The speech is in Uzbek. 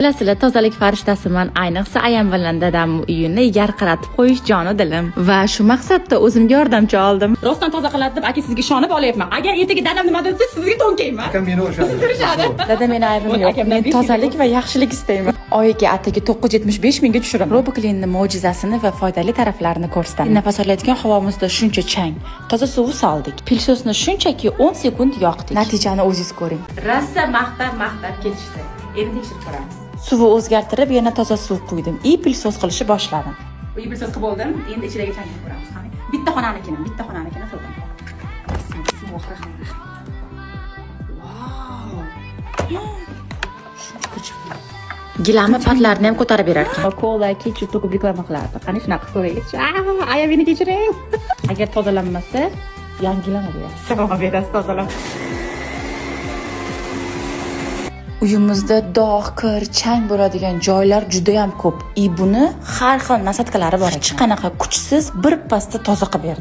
Bilasizlar, tozalik farishtasiman. Ayniqsa Ayambalan dadam uyini yarqiratib qo'yish joni dilim. Va shu maqsadda o'zimga yordamchi oldim. Rostdan toza qiladi deb aka sizga ishonib olyapman. Agar ertaga dadam nima desa, sizga to'nkayman. Akam meni urishadi. Dada meni aybim yo'q. Men tozalik va yaxshilik istayman. Oyiga atigi 975 mingga tushiraman. RoboClean'ning mo'jizasini va foydali taraflarini ko'rsataman. Nafas olayotgan havomizda shuncha chang, toza suv soldik. Pilsosni shunchaki 10 sekund yoqdik. Natijani o'zingiz ko'ring. Rassa maqtab ketishdi. Endi tekshirib ko'ramiz. Suvni o'zgartirib, yana toza suv quydim. Pilsos qilishni boshladim. Bu pilsos qilib oldim. Endi ichidagi changni ko'ramiz. Qani. Bitta xonanikini qildim. Gilamni patlarini ham ko'tarib berar ekan. Kola, ketchup to'kib reklama qilardi. Qani shunaqa ko'raylik. Aya meni kechiring. Agar tozalanmasa, yangilama berasiz. Savol berasiz tozalab. Uyimizda dog', kir, chang bo'ladigan joylar juda ham ko'p. Buni har xil nasatkalari bor. Hech qanaqa kuchsiz bir pasda toza qilib berdi.